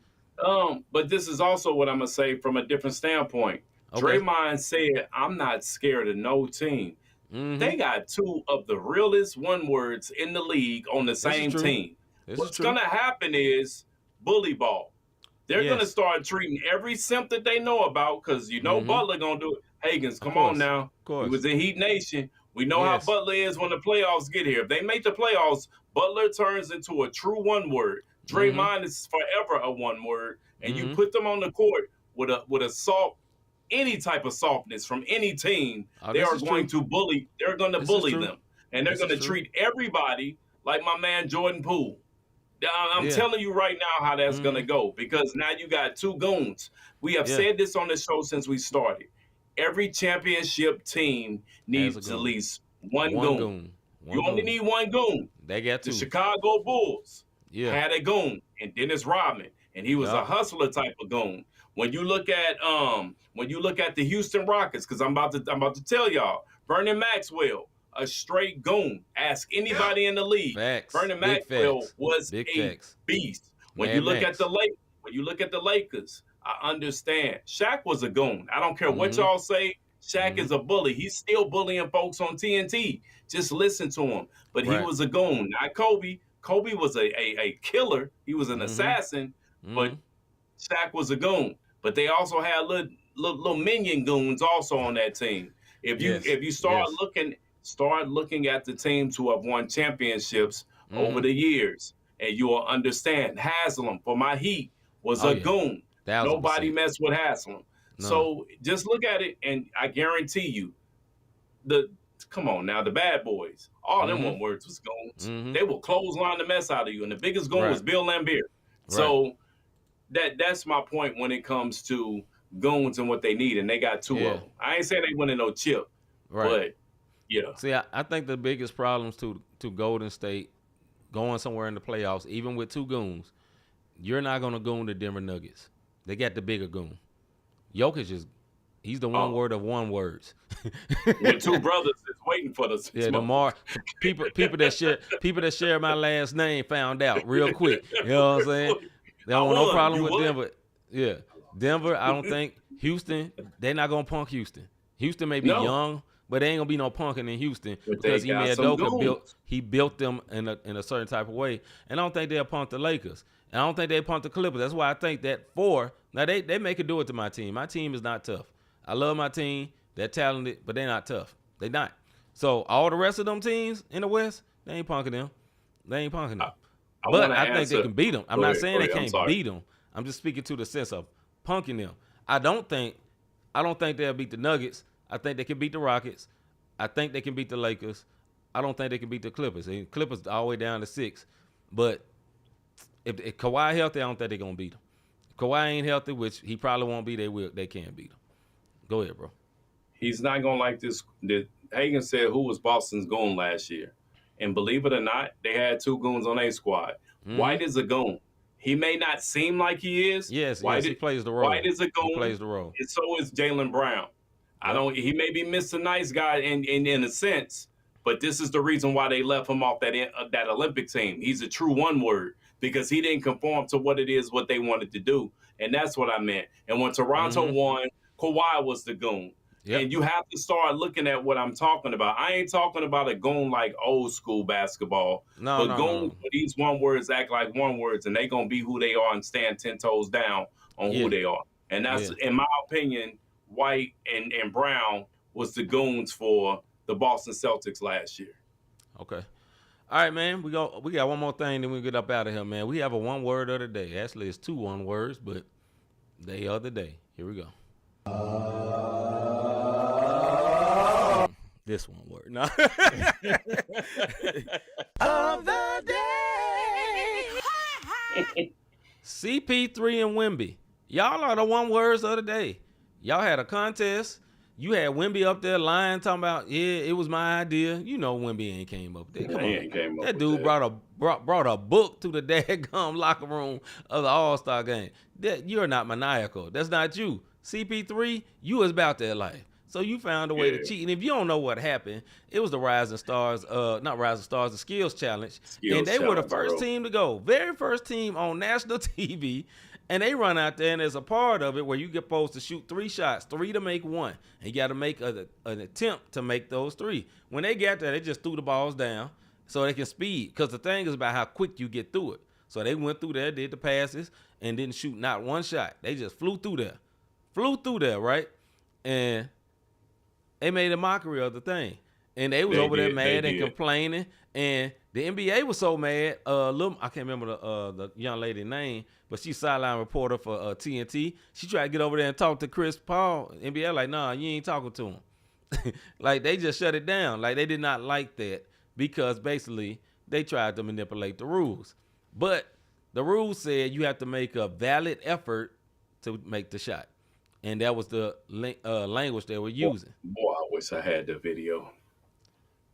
But this is also what I'm going to say from a different standpoint. Okay. Draymond said, I'm not scared of no team. Mm-hmm. They got 2 of the realest one-words in the league on the same team. What's going to happen is bully ball. They're going to start treating every simp that they know about because Butler going to do it. Higgins, come on now. He was in Heat Nation. We know how Butler is when the playoffs get here. If they make the playoffs, Butler turns into a true one-word. Draymond is forever a one-word. And you put them on the court with a soft, any type of softness from any team, they are going to bully. They're going to bully them. And they're going to treat everybody like my man Jordan Poole. I'm telling you right now how that's going to go because now you got 2 goons. We have said this on the show since we started. Every championship team needs at least one goon. You only need 1 goon. They got 2. The Chicago Bulls had a goon, and Dennis Rodman, and he was a hustler type of goon. When you look at the Houston Rockets, because I'm about to tell y'all, Vernon Maxwell, a straight goon. Ask anybody in the league. Facts. Vernon Maxwell was a beast. When you look at the Lakers, I understand. Shaq was a goon. I don't care what y'all say. Shaq is a bully. He's still bullying folks on TNT. Just listen to him. But he was a goon. Not Kobe. Kobe was a killer. He was an assassin. But Shaq was a goon. But they also had little minion goons also on that team. If you start looking at the teams who have won championships over the years, and you will understand Haslam for my Heat was a goon. Nobody messed with Haslam. No. So just look at it, and I guarantee you, come on now, the bad boys, all them one words was goons. They will clothesline the mess out of you, and the biggest goon was Bill Laimbeer. So that's my point when it comes to goons and what they need, and they got 2 of them. I ain't saying they winning no chip, but See, I think the biggest problems to Golden State going somewhere in the playoffs, even with 2 goons, you're not going to goon the Denver Nuggets. They got the bigger goon. Jokic he's the one word of one words. With 2 brothers is waiting for the 6 months. people that share my last name found out real quick. You know what I'm saying? They don't want no problem with Denver. Yeah. Denver, I don't think. Houston, they're not going to punk Houston. Houston may be young, but there ain't going to be no punking in Houston because Ime Udoka built them in a certain type of way. And I don't think they'll punk the Lakers. And I don't think they punk the Clippers. That's why I think that 4, now they make it do it to my team. My team is not tough. I love my team. They're talented, but they're not tough. They're not. So all the rest of them teams in the West, they ain't punking them. They ain't punking them. But I think they can beat them. I'm not saying they can't beat them. I'm just speaking to the sense of punking them. I don't think they'll beat the Nuggets. I think they can beat the Rockets. I think they can beat the Lakers. I don't think they can beat the Clippers. The Clippers all the way down to 6. But if Kawhi healthy, I don't think they're going to beat him. If Kawhi ain't healthy, which he probably won't be, they can beat him. Go ahead, bro. He's not going to like this. Hagan said who was Boston's goon last year. And believe it or not, they had 2 goons on their squad. White is a goon. He may not seem like he is. Yes, he plays the role. White is a goon. He plays the role. And so is Jaylen Brown. Yep. He may be Mr. Nice Guy in a sense, but this is the reason why they left him off that Olympic team. He's a true one word because he didn't conform to what they wanted to do. And that's what I meant. And when Toronto won, Kawhi was the goon. Yep. And you have to start looking at what I'm talking about. I ain't talking about a goon like old school basketball. But goons, these one words act like one words, and they gonna be who they are and stand 10 toes down on who they are. And that's, in my opinion, White and Brown was the goons for the Boston Celtics last year. Okay. All right, man. We got one more thing, then we get up out of here, man. We have a one word of the day. Actually, it's 2 1 words, but day of the day. Here we go. This one word. No. Of the day. CP3 and Wemby. Y'all are the one words of the day. Y'all had a contest. You had Wemby up there lying, talking about, it was my idea. You know Wemby ain't came up with that. He ain't came up that dude brought a book to the daggum locker room of the All-Star game. You're not maniacal. That's not you. CP3, you was about that life. So you found a way to cheat. And if you don't know what happened, it was the the Skills Challenge. And they were the first team to go. Very first team on national TV. And they run out there, and there's a part of it where you get supposed to shoot 3 shots, 3 to make 1. And you got to make an attempt to make those 3. When they got there, they just threw the balls down so they can speed. Because the thing is about how quick you get through it. So they went through there, did the passes, and didn't shoot not 1 shot. They just flew through there, right? And they made a mockery of the thing. And they was over there mad and complaining. And the NBA was so mad. I can't remember the young lady's name, but she's sideline reporter for TNT. She tried to get over there and talk to Chris Paul. NBA like, nah, you ain't talking to him. Like, they just shut it down. Like, they did not like that because basically they tried to manipulate the rules. But the rules said you have to make a valid effort to make the shot. And that was the language they were using. Boy, I wish I had the video.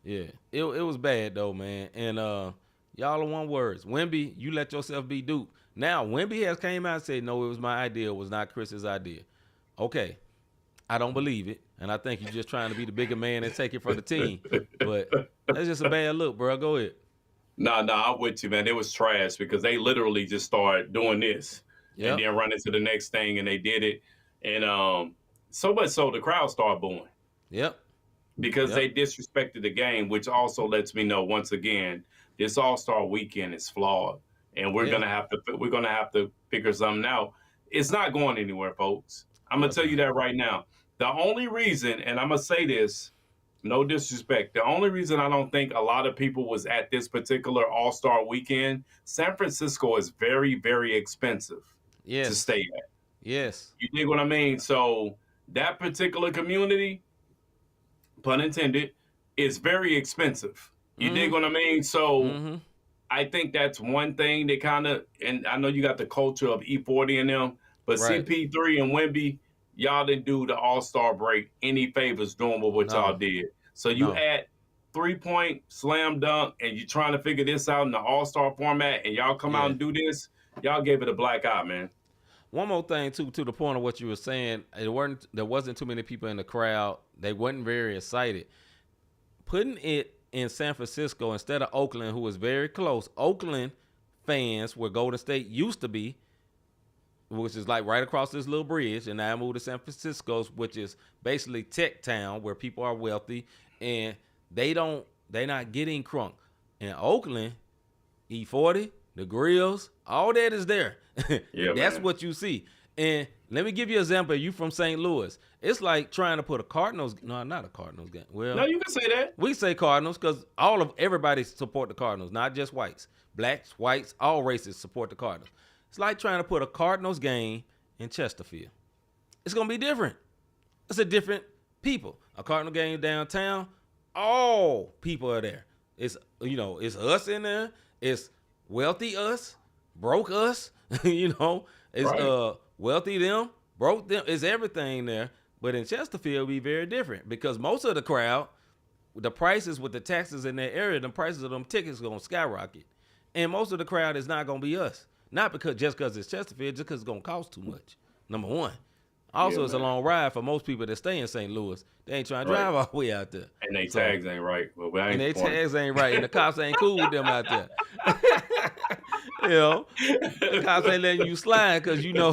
Yeah, it was bad though, man. And y'all are one words. Wemby, you let yourself be duped. Now Wemby has came out and said, no, it was my idea. It was not Chris's idea. Okay, I don't believe it, and I think you're just trying to be the bigger man and take it for the team. But that's just a bad look, bro. Go ahead. Nah, I'm with you, man. It was trash because they literally just started doing this and then running to the next thing, and they did it. And so much so the crowd started booing. Yep. Because they disrespected the game, which also lets me know once again this All-Star weekend is flawed, and we're gonna have to figure something out. It's not going anywhere, folks. I'm gonna tell you that right now. The only reason, and I'm gonna say this, no disrespect, the only reason I don't think a lot of people was at this particular All-Star weekend, San Francisco is very, very expensive to stay at. Yes. You dig what I mean? So that particular community, pun intended, is very expensive. You dig what I mean? So I think that's one thing that kind of, and I know you got the culture of E40 in them, but CP3 and Wemby, y'all didn't do the All-Star break any favors doing what y'all did. So you add 3-point slam dunk and you're trying to figure this out in the All-Star format and y'all come out and do this, y'all gave it a black eye, man. One more thing, too, to the point of what you were saying, there wasn't too many people in the crowd. They weren't very excited. Putting it in San Francisco instead of Oakland, who was very close. Oakland fans, where Golden State used to be, which is like right across this little bridge, and now I moved to San Francisco, which is basically tech town where people are wealthy, and they're not getting crunk. In Oakland, E40, the grills, all that is there. That's what you see. And let me give you an example. You from St. Louis. It's like trying to put a Cardinals. No, not a Cardinals game. Well, no, you can say that. We say Cardinals because everybody support the Cardinals, not just whites. Blacks, whites, all races support the Cardinals. It's like trying to put a Cardinals game in Chesterfield. It's gonna be different. It's a different people. A Cardinal game downtown, all people are there. It's it's us in there. It's wealthy us, broke us. It's wealthy them, broke them. It's everything there. But in Chesterfield, it'll be very different because most of the crowd, the prices with the taxes in that area, the prices of them tickets going to skyrocket. And most of the crowd is not going to be us. Not just because it's Chesterfield, just because it's gonna cost too much. Number one. Also, it's a long ride for most people that stay in St. Louis. They ain't trying to drive all the way out there. And they tags ain't right. And the cops ain't cool with them out there. You know, the cops ain't letting you slide because you know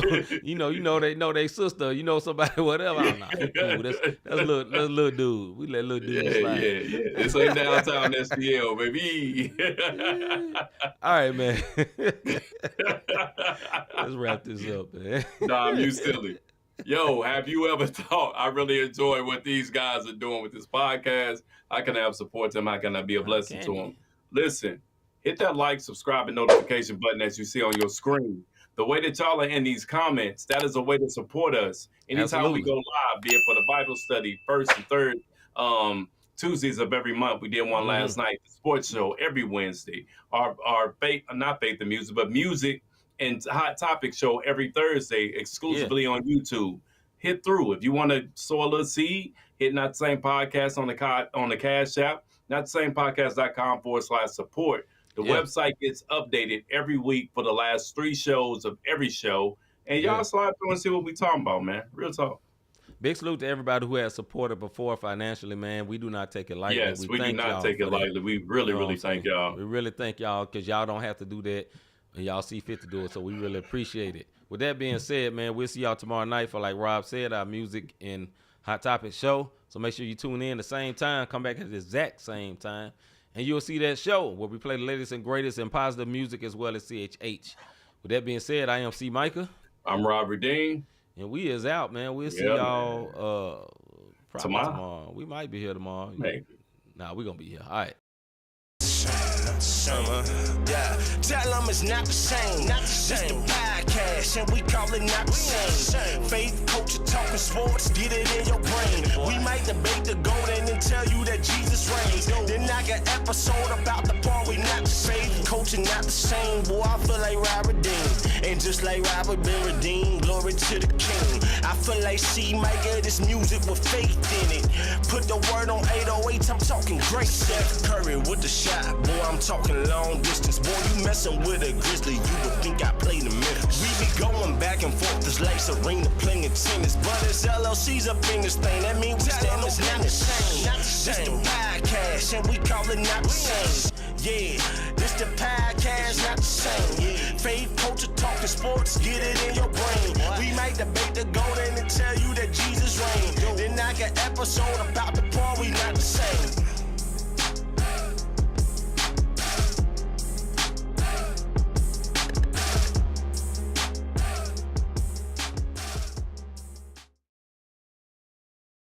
they know they sister, somebody, whatever. I don't know. That's little dude. We let little dude slide. Yeah. This ain't downtown STL, baby. All right, man. Let's wrap this up, man. Nah, you silly. Yo, have you ever thought I really enjoy what these guys are doing with this podcast? I can have support them. I can be a blessing to them. Listen, hit that like, subscribe, and notification button as you see on your screen. The way that y'all are in these comments, that is a way to support us. Anytime we go live, be it for the Bible study, first and third Tuesdays of every month. We did one last night. The sports show every Wednesday. Our faith, not faith and music, but music and hot topic show every Thursday exclusively on YouTube. Hit through. If you want to sow a little seed, hit Not the Same Podcast on the Cash App, notthesamepodcast.com/support. The website gets updated every week for the last 3 shows of every show. And y'all slide through and see what we talking about, man. Real talk. Big salute to everybody who has supported before financially, man. We do not take it lightly. Yes, we do not take it lightly. We really thank y'all. We really thank y'all because y'all don't have to do that. And y'all see fit to do it, so we really appreciate it. With that being said, man, we'll see y'all tomorrow night for, like Rob said, our music and hot topic show. So make sure you tune in the same time. Come back at the exact same time. And you'll see that show where we play the latest and greatest in positive music as well as CHH. With that being said, I am C-Micah. I'm Robert Dean. And we is out, man. We'll see y'all probably tomorrow. We might be here tomorrow. Maybe. Nah, we're going to be here. All right. Tell them it's not the same. This the podcast, and we call it Not the Same. Faith, culture, talking sports, get it in your brain. We might debate the golden and tell you that Jesus reigns. Then knock an episode about the part we not the same. Culture not the same. Boy, I feel like Robert Dean, and just like Robert been redeemed, glory to the King. I feel like C-Micah, this music with faith in it. Put the word on 808, I'm talking great. Steph Curry with the shot, boy, I'm talking long distance. Boy, you messing with a grizzly, you would think I played in Memphis. We be going back and forth, this like Serena playing tennis. But it's LLC's up in this thing, that means we stand on not the same. This the podcast, and we call it Not the Same. Yeah, this the podcast, not the same. Faith, culture, talking sports, get it in your brain. We might debate the golden and tell you that Jesus reigns. Then knock an episode about the part we not the same.